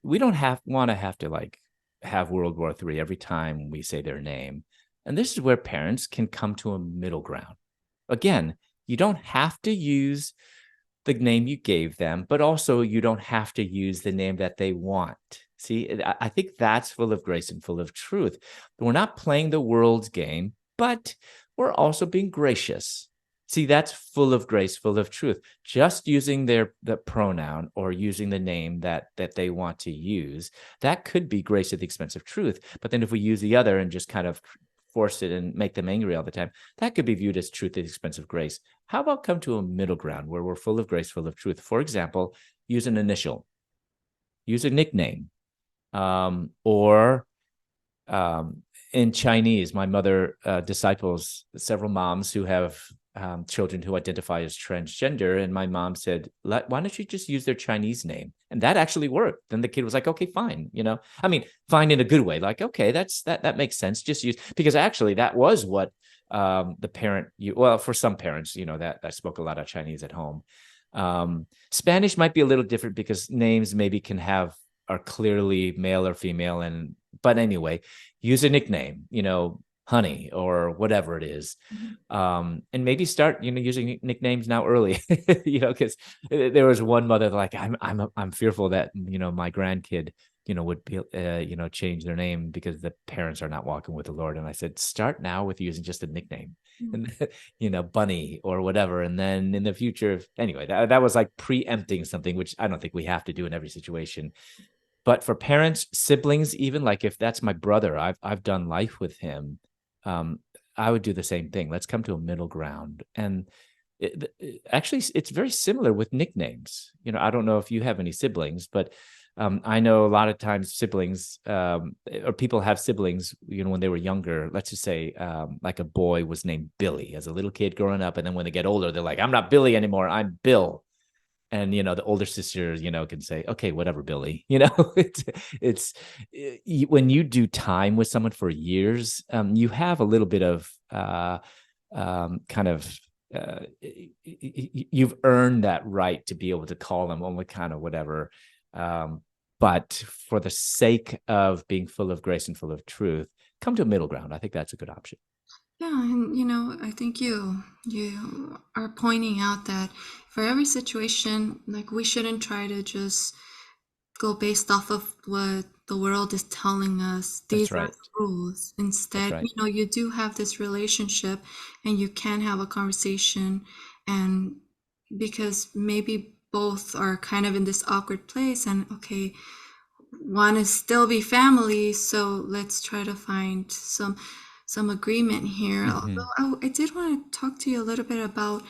we don't have to like have World War III every time we say their name. And this is where parents can come to a middle ground. Again, you don't have to use the name you gave them, but also you don't have to use the name that they want. See, I think that's full of grace and full of truth. We're not playing the world's game, but we're also being gracious. See, that's full of grace, full of truth. Just using the pronoun or using the name that they want to use, that could be grace at the expense of truth. But then if we use the other and just kind of force it and make them angry all the time, that could be viewed as truth at the expense of grace. How about come to a middle ground where we're full of grace, full of truth? For example, use an initial, use a nickname, or in Chinese, my mother disciples several moms who have children who identify as transgender. And my mom said, why don't you just use their Chinese name? And that actually worked. Then the kid was like, okay, fine. I mean, fine in a good way. Like, okay, that makes sense. Just use, because actually that was what the parent, well, for some parents, that spoke a lot of Chinese at home. Spanish might be a little different because names maybe are clearly male or female. But anyway, use a nickname, honey or whatever it is. And maybe start, using nicknames now early, because there was one mother like, I'm fearful that, my grandkid, would be, change their name because the parents are not walking with the Lord. And I said, start now with using just a nickname and, Bunny or whatever. And then in the future, anyway, that was like preempting something, which I don't think we have to do in every situation. But for parents, siblings, even like if that's my brother, I've done life with him. I would do the same thing. Let's come to a middle ground. And actually, it's very similar with nicknames. I don't know if you have any siblings, but I know a lot of times siblings or people have siblings, when they were younger. Let's just say like a boy was named Billy as a little kid growing up. And then when they get older, they're like, I'm not Billy anymore. I'm Bill. And the older sister can say, okay, whatever, Billy. It's when you do time with someone for years, you have a little bit of kind of you've earned that right to be able to call them only kind of whatever. But for the sake of being full of grace and full of truth, come to a middle ground. I think that's a good option. Yeah, and I think you are pointing out that for every situation, like we shouldn't try to just go based off of what the world is telling us. That's These are right. the rules. That's Instead, right. you do have this relationship and you can have a conversation, and because maybe both are kind of in this awkward place and okay, want to still be family, so let's try to find some agreement here. Hmm. Although I did want to talk to you a little bit about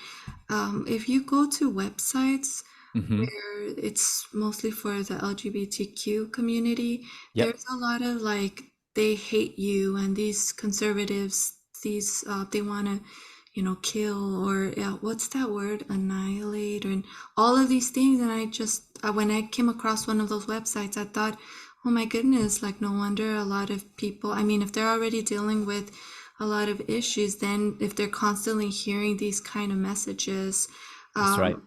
if you go to websites Hmm. where it's mostly for the LGBTQ community, Yep. there's a lot of like they hate you and these conservatives, these they want to, kill or what's that word, annihilate, and all of these things. And I just when I came across one of those websites, I thought, oh my goodness, like no wonder a lot of people. I mean, if they're already dealing with a lot of issues, then if they're constantly hearing these kind of messages, That's right. um,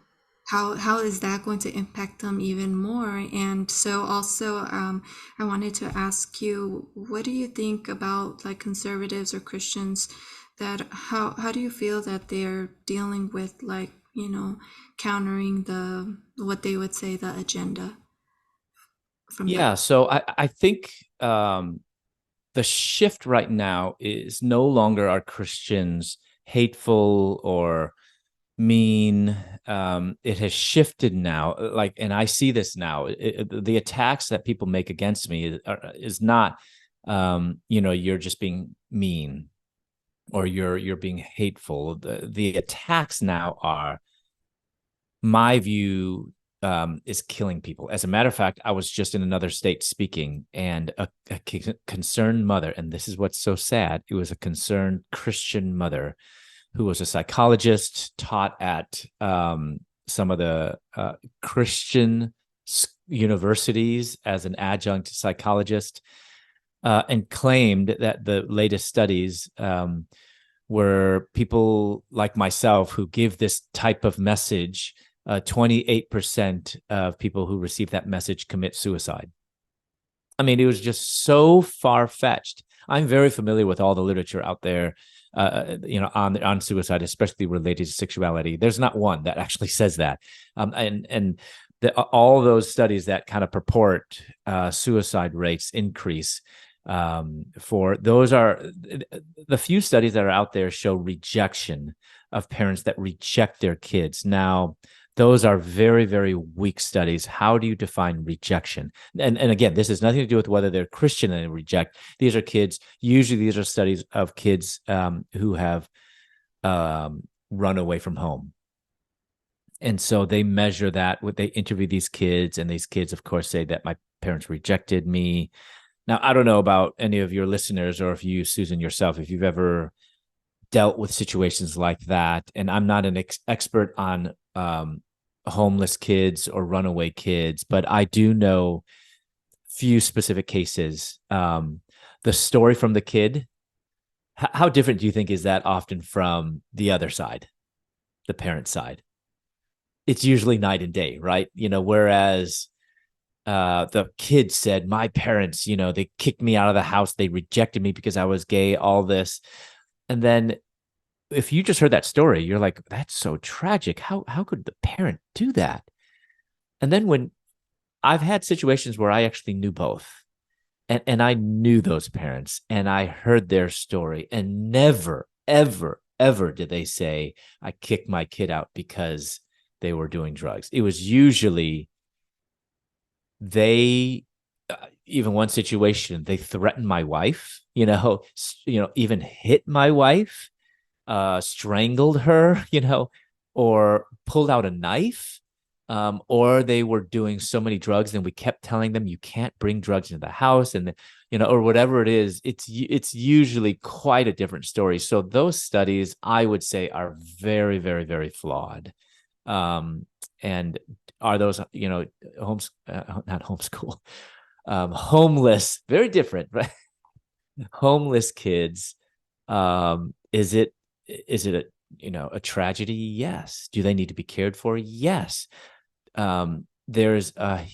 how is that going to impact them even more? And so also, I wanted to ask you, what do you think about like conservatives or Christians that how do you feel that they're dealing with like, countering the what they would say the agenda from that? Yeah. So I think the shift right now is no longer are Christians hateful or mean. It has shifted now. Like, and I see this now. The attacks that people make against me is not, you're just being mean or you're being hateful. The attacks now are my view is killing people. As a matter of fact, I was just in another state speaking, and a concerned mother, and this is what's so sad. It was a concerned Christian mother who was a psychologist, taught at some of the Christian universities as an adjunct psychologist, and claimed that the latest studies were people like myself who give this type of message. 28% of people who receive that message commit suicide. I mean, it was just so far fetched. I'm very familiar with all the literature out there, on suicide, especially related to sexuality. There's not one that actually says that, all those studies that kind of purport suicide rates increase. For those are the few studies that are out there show rejection of parents that reject their kids. Now, those are very, very weak studies. How do you define rejection? And again, this has nothing to do with whether they're Christian and they reject. These are kids. Usually, these are studies of kids who have run away from home. And so they measure that. They interview these kids, and these kids, of course, say that my parents rejected me. Now, I don't know about any of your listeners or if you, Susan, yourself, if you've ever dealt with situations like that. And I'm not an expert on homeless kids or runaway kids, but I do know few specific cases. The story from the kid, how different do you think is that often from the other side, the parent side? It's usually night and day, right? Whereas the kid said, my parents, they kicked me out of the house. They rejected me because I was gay, all this. And then if you just heard that story, you're like, that's so tragic. How could the parent do that? And then when I've had situations where I actually knew both, and I knew those parents and I heard their story, and never, ever, ever did they say, I kicked my kid out because they were doing drugs. It was usually they even one situation they threatened my wife, even hit my wife, strangled her, or pulled out a knife, or they were doing so many drugs, and we kept telling them you can't bring drugs into the house, and or whatever it is. It's usually quite a different story. So those studies, I would say, are very, very, very flawed. And are those not homeschool, homeless, very different, right? Homeless kids, is it a tragedy? Yes. Do they need to be cared for? Yes. There's a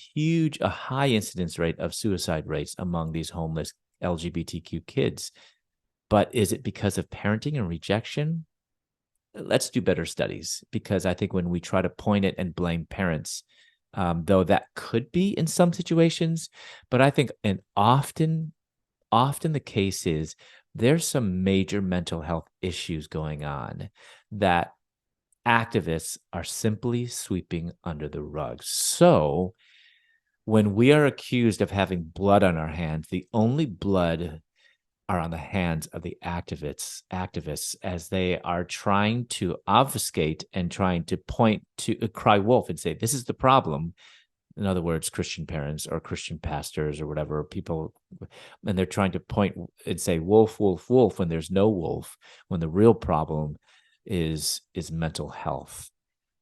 high incidence rate of suicide rates among these homeless LGBTQ kids. But is it because of parenting and rejection? Let's do better studies, because I think when we try to point it and blame parents, though that could be in some situations, but I think and often the case is there's some major mental health issues going on that activists are simply sweeping under the rug. So when we are accused of having blood on our hands, the only blood are on the hands of the activists as they are trying to obfuscate and trying to point to cry wolf and say, this is the problem. In other words, Christian parents or Christian pastors or whatever people, and they're trying to point and say wolf, wolf, wolf, when there's no wolf, when the real problem is mental health.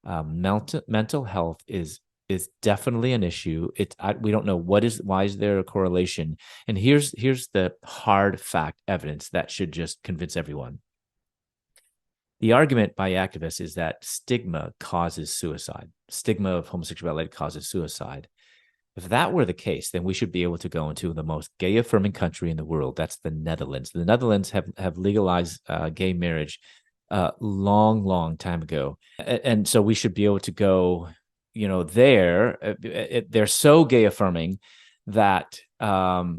Mental health is definitely an issue. We don't know why is there a correlation. And here's the hard fact evidence that should just convince everyone. The argument by activists is that stigma causes suicide. Stigma of homosexuality causes suicide. If that were the case, then we should be able to go into the most gay affirming country in the world. That's the Netherlands. The Netherlands have legalized gay marriage long time ago. And so we should be able to go, there. They're so gay affirming that, there's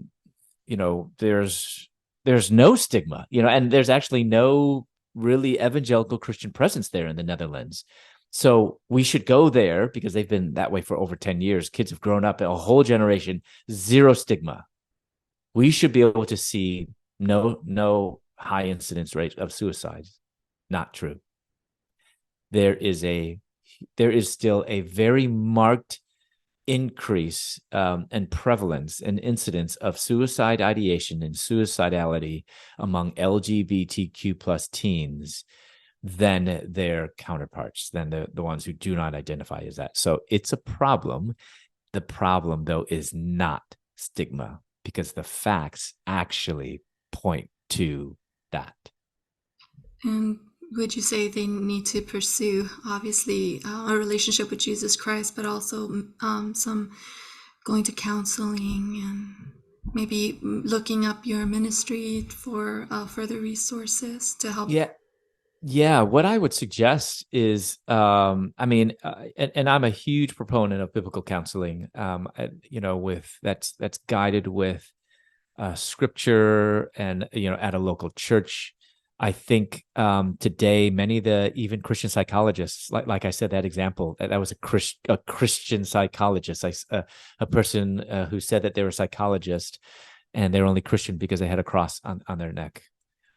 no stigma, and there's actually no really evangelical Christian presence there in the Netherlands. So we should go there because they've been that way for over 10 years. Kids have grown up, a whole generation, zero stigma. We should be able to see no high incidence rate of suicide. Not true. There is still a very marked increase and prevalence and incidence of suicide ideation and suicidality among LGBTQ plus teens than their counterparts, than the ones who do not identify as that. So it's a problem. The problem, though, is not stigma, because the facts actually point to that. And would you say they need to pursue, obviously, a relationship with Jesus Christ, but also some going to counseling and maybe looking up your ministry for further resources to help? Yeah, what I would suggest is, and I'm a huge proponent of biblical counseling, with that's guided with scripture and, at a local church. I think today many of the even Christian psychologists, like I said, that example, that was a Christian psychologist, a person who said that they were a psychologist and they're only Christian because they had a cross on their neck,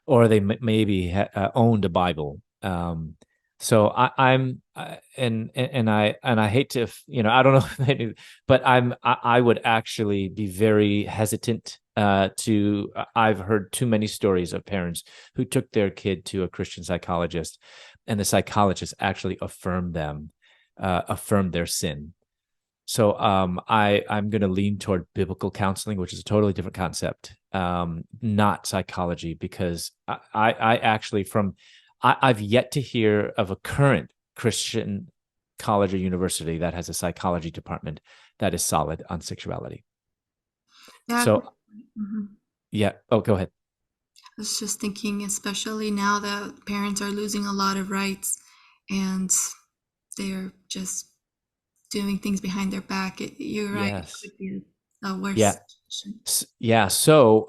or they maybe owned a Bible. So I'm and I hate to, I don't know if they do, but I would actually be very hesitant I've heard too many stories of parents who took their kid to a Christian psychologist, and the psychologist actually affirmed their sin. So I'm going to lean toward biblical counseling, which is a totally different concept, not psychology, because I actually I've yet to hear of a current Christian college or university that has a psychology department that is solid on sexuality. Yeah. So, Mhm. yeah. Oh, go ahead. I was just thinking, especially now that parents are losing a lot of rights and they're just doing things behind their back. You're right. It Yes. could be a worse Yeah. situation. Yeah. So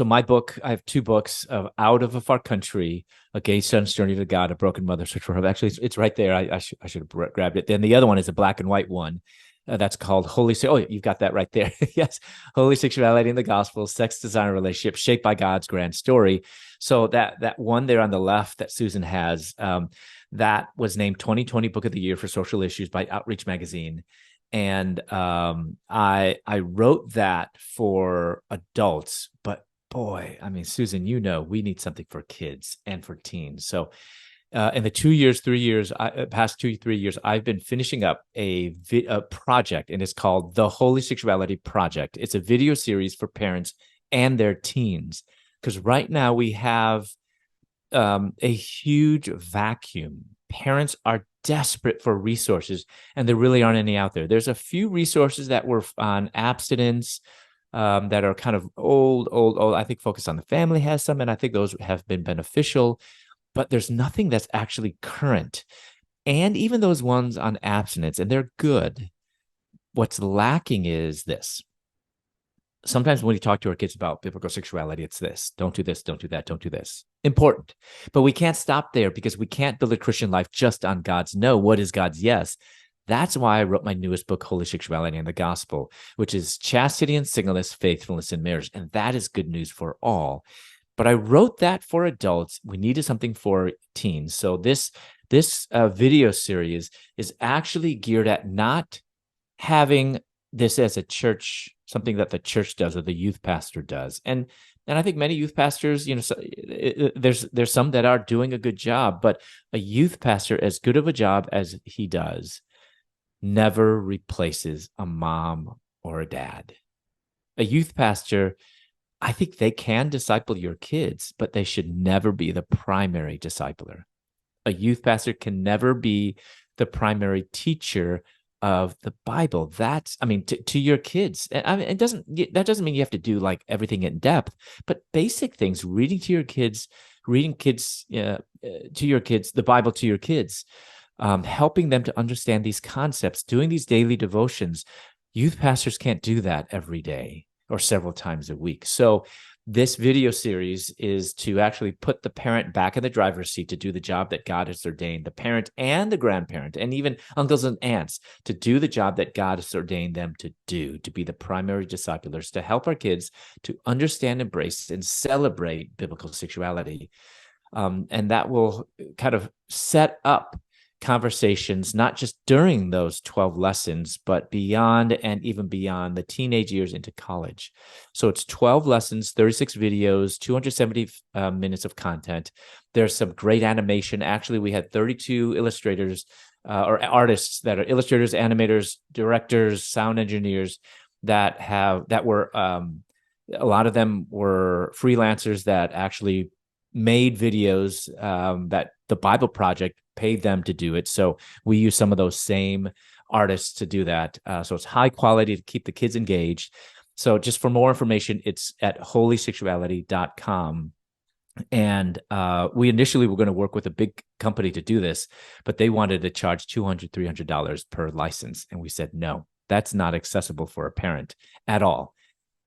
my book, I have two books of Out of a Far Country, A Gay Son's Journey to God, A Broken Mother's Search for Hope. Actually, it's right there. I should have grabbed it. Then the other one is a black and white one. That's called Holy. Oh, you've got that right there. Yes. Holy Sexuality in the Gospel, Sex, Design, and Relationship, Shaped by God's Grand Story. So that one there on the left that Susan has, that was named 2020 Book of the Year for Social Issues by Outreach Magazine. And I wrote that for adults, but boy, I mean, Susan, we need something for kids and for teens. So in the 3 years, I've been finishing up a project, and it's called the Holy Sexuality Project. It's a video series for parents and their teens, because right now we have a huge vacuum. Parents are desperate for resources, and there really aren't any out there. There's a few resources that were on abstinence, that are kind of old. I think Focus on the Family has some, and I think those have been beneficial, but there's nothing that's actually current. And even those ones on abstinence, and they're good. What's lacking is this. Sometimes when we talk to our kids about biblical sexuality, it's this: don't do this, don't do that, don't do this. Important. But we can't stop there because we can't build a Christian life just on God's no. What is God's yes? That's why I wrote my newest book, Holy Sexuality and the Gospel, which is chastity and singleness, faithfulness in marriage. And that is good news for all. But I wrote that for adults. We needed something for teens. So this video series is actually geared at not having this as a church, something that the church does or the youth pastor does. And I think many youth pastors, there's some that are doing a good job, but a youth pastor, as good of a job as he does, never replaces a mom or a dad. A youth pastor, I think they can disciple your kids, but they should never be the primary discipler. A youth pastor can never be the primary teacher of the Bible. That's, I mean, to your kids. I mean, that doesn't mean you have to do like everything in depth, but basic things, reading to your kids, to your kids, the Bible to your kids, helping them to understand these concepts, doing these daily devotions. Youth pastors can't do that every day or several times a week. So this video series is to actually put the parent back in the driver's seat to do the job that God has ordained the parent and the grandparent and even uncles and aunts to do the job that God has ordained them to do, to be the primary disciplers, to help our kids to understand, embrace, and celebrate biblical sexuality. And that will kind of set up conversations, not just during those 12 lessons, but beyond and even beyond the teenage years into college. So it's 12 lessons, 36 videos, 270 minutes of content. There's some great animation. Actually, we had 32 illustrators or artists that are illustrators, animators, directors, sound engineers that were, a lot of them were freelancers that actually made videos that the Bible Project paid them to do it. So we use some of those same artists to do that. So it's high quality to keep the kids engaged. So just for more information, it's at holysexuality.com. And we initially were going to work with a big company to do this, but they wanted to charge $200, $300 per license. And we said, no, that's not accessible for a parent at all.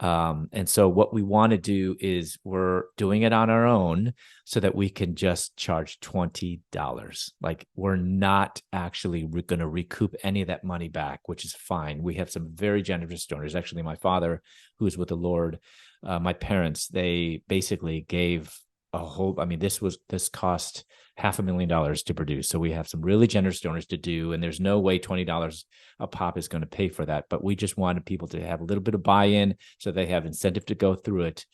And so what we want to do is we're doing it on our own so that we can just charge $20. Like we're not actually going to recoup any of that money back, which is fine. We have some very generous donors. Actually, my father, who's with the Lord, my parents, they basically gave a whole, I mean, this cost $500,000 to produce. So we have some really generous donors to do, and there's no way $20 a pop is going to pay for that. But we just wanted people to have a little bit of buy-in so they have incentive to go through it.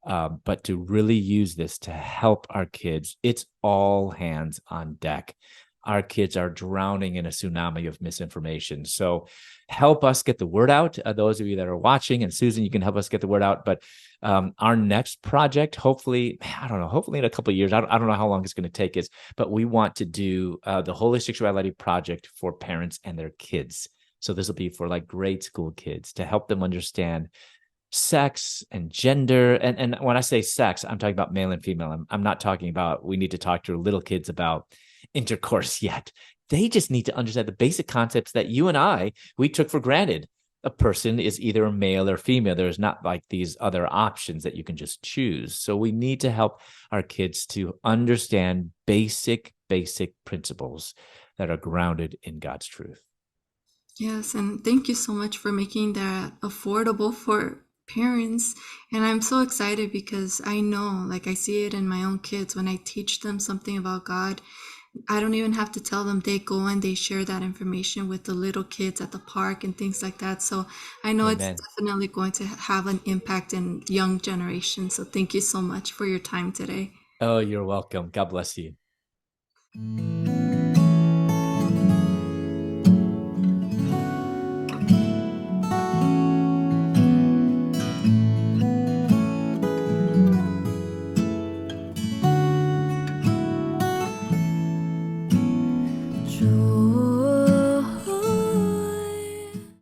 But to really use this to help our kids, it's all hands on deck. Our kids are drowning in a tsunami of misinformation. So help us get the word out. Those of you that are watching, and Susan, you can help us get the word out. But our next project, hopefully, I don't know, hopefully in a couple of years, I don't know how long it's going to take us, but we want to do the Holy Sexuality Project for parents and their kids. So this will be for like grade school kids to help them understand sex and gender. And when I say sex, I'm talking about male and female. I'm not talking about we need to talk to little kids about intercourse yet. They just need to understand the basic concepts that you and we took for granted. A person is either a male or female. There's not like these other options that you can just choose. So we need to help our kids to understand basic principles that are grounded in God's truth. Yes, and thank you so much for making that affordable for parents. And I'm so excited because I know, like, I see it in my own kids when I teach them something about God. I don't even have to tell them. They go and they share that information with the little kids at the park and things like that. So I know it's Amen. definitely going to have an impact in young generations. So thank you so much for your time today. Oh, you're welcome. God bless you.